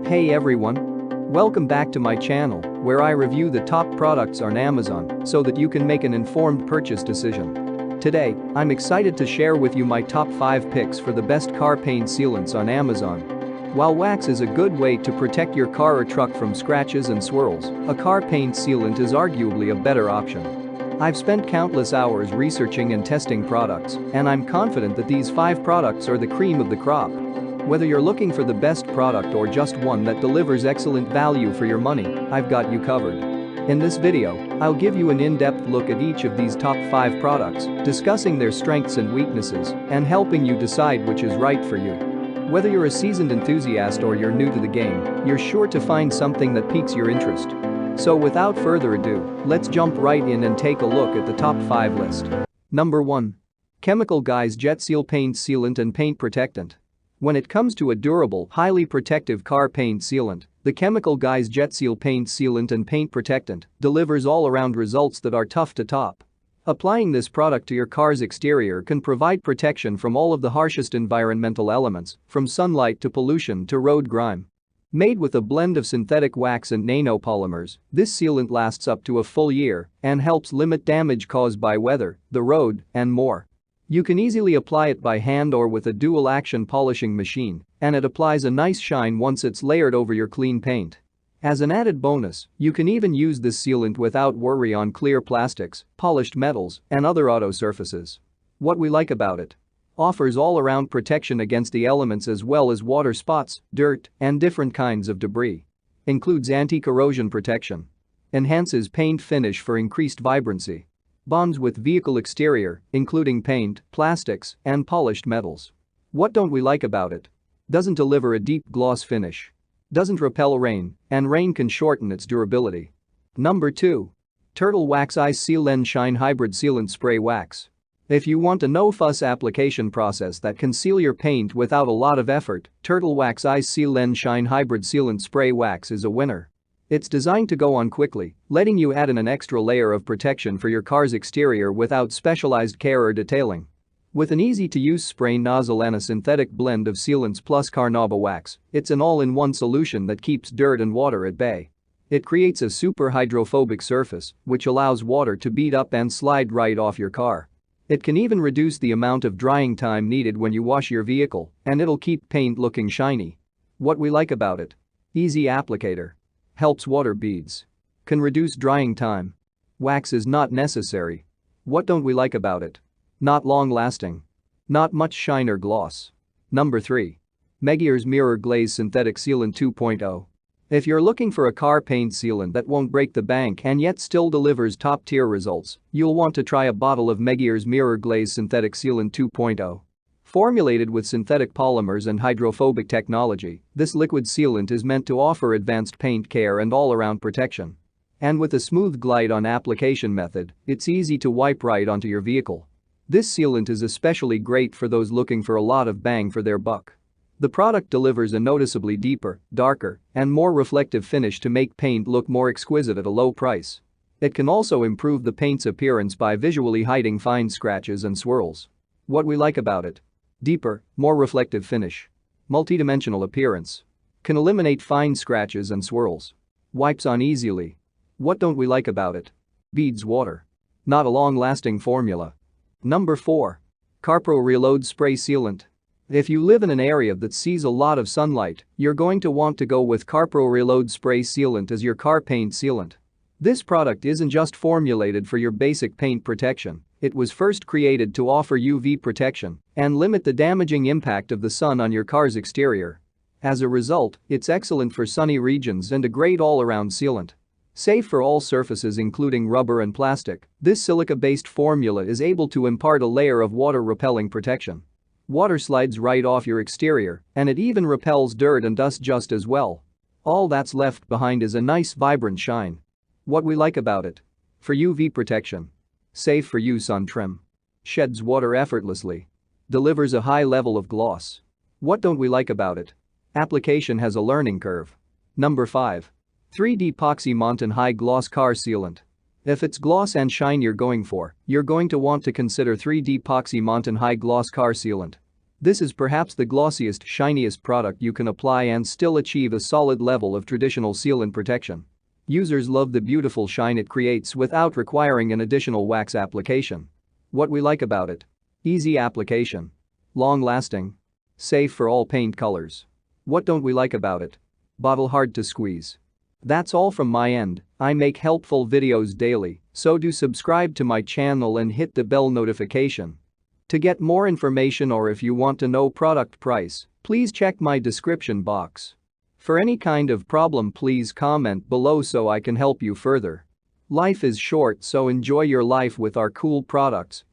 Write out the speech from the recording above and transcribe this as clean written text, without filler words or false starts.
Hey everyone! Welcome back to my channel, where I review the top products on Amazon so that you can make an informed purchase decision. Today, I'm excited to share with you my top 5 picks for the best car paint sealants on Amazon. While wax is a good way to protect your car or truck from scratches and swirls, a car paint sealant is arguably a better option. I've spent countless hours researching and testing products, and I'm confident that these 5 products are the cream of the crop. Whether you're looking for the best product or just one that delivers excellent value for your money, I've got you covered. In this video, I'll give you an in-depth look at each of these top 5 products, discussing their strengths and weaknesses, and helping you decide which is right for you. Whether you're a seasoned enthusiast or you're new to the game, you're sure to find something that piques your interest. So without further ado, let's jump right in and take a look at the top 5 list. Number 1. Chemical Guys JetSeal Paint Sealant and Paint Protectant. When it comes to a durable, highly protective car paint sealant, the Chemical Guys JetSeal Paint Sealant and Paint Protectant delivers all-around results that are tough to top. Applying this product to your car's exterior can provide protection from all of the harshest environmental elements, from sunlight to pollution to road grime. Made with a blend of synthetic wax and nanopolymers, this sealant lasts up to a full year and helps limit damage caused by weather, the road, and more. You can easily apply it by hand or with a dual-action polishing machine, and it applies a nice shine once it's layered over your clean paint. As an added bonus, you can even use this sealant without worry on clear plastics, polished metals, and other auto surfaces. What we like about it: offers all-around protection against the elements as well as water spots, dirt, and different kinds of debris. Includes anti-corrosion protection. Enhances paint finish for increased vibrancy. Bonds with vehicle exterior, including paint, plastics, and polished metals. What don't we like about it? Doesn't deliver a deep gloss finish. Doesn't repel rain, and rain can shorten its durability. Number 2. Turtle Wax Ice Seal N Shine Hybrid Sealant Spray Wax. If you want a no-fuss application process that can seal your paint without a lot of effort, Turtle Wax Ice Seal N Shine Hybrid Sealant Spray Wax is a winner. It's designed to go on quickly, letting you add in an extra layer of protection for your car's exterior without specialized care or detailing. With an easy-to-use spray nozzle and a synthetic blend of sealants plus carnauba wax, it's an all-in-one solution that keeps dirt and water at bay. It creates a super hydrophobic surface, which allows water to bead up and slide right off your car. It can even reduce the amount of drying time needed when you wash your vehicle, and it'll keep paint looking shiny. What we like about it: easy applicator. Helps water beads. Can reduce drying time. Wax is not necessary. What don't we like about it? Not long-lasting. Not much shine or gloss. Number 3. Megears Mirror Glaze Synthetic Sealant 2.0. If you're looking for a car paint sealant that won't break the bank and yet still delivers top-tier results, you'll want to try a bottle of Megears Mirror Glaze Synthetic Sealant 2.0. Formulated with synthetic polymers and hydrophobic technology, this liquid sealant is meant to offer advanced paint care and all-around protection. And with a smooth glide-on application method, it's easy to wipe right onto your vehicle. This sealant is especially great for those looking for a lot of bang for their buck. The product delivers a noticeably deeper, darker, and more reflective finish to make paint look more exquisite at a low price. It can also improve the paint's appearance by visually hiding fine scratches and swirls. What we like about it: deeper, more reflective finish. Multidimensional appearance. Can eliminate fine scratches and swirls. Wipes on easily. What don't we like about it? Beads water. Not a long-lasting formula. Number 4. CarPro Reload Spray Sealant. If you live in an area that sees a lot of sunlight, you're going to want to go with CarPro Reload Spray Sealant as your car paint sealant. This product isn't just formulated for your basic paint protection. It was first created to offer UV protection and limit the damaging impact of the sun on your car's exterior. As a result, it's excellent for sunny regions and a great all-around sealant. Safe for all surfaces including rubber and plastic, this silica-based formula is able to impart a layer of water-repelling protection. Water slides right off your exterior, and it even repels dirt and dust just as well. All that's left behind is a nice vibrant shine. What we like about it: for UV protection. Safe for use on trim. Sheds water effortlessly. Delivers a high level of gloss. What don't we like about it? Application has a learning curve. Number 5. 3D Epoxy Mountain High Gloss Car Sealant. If it's gloss and shine you're going to want to consider 3D Epoxy Mountain High Gloss Car Sealant. This is perhaps the glossiest, shiniest product you can apply and still achieve a solid level of traditional sealant protection. Users love the beautiful shine it creates without requiring an additional wax application. What we like about it: easy application, long-lasting, safe for all paint colors. What don't we like about it? Bottle hard to squeeze. That's all from my end. I make helpful videos daily, so do subscribe to my channel and hit the bell notification. To get more information or if you want to know product price, please check my description box. For any kind of problem, please comment below so I can help you further. Life is short, so enjoy your life with our cool products.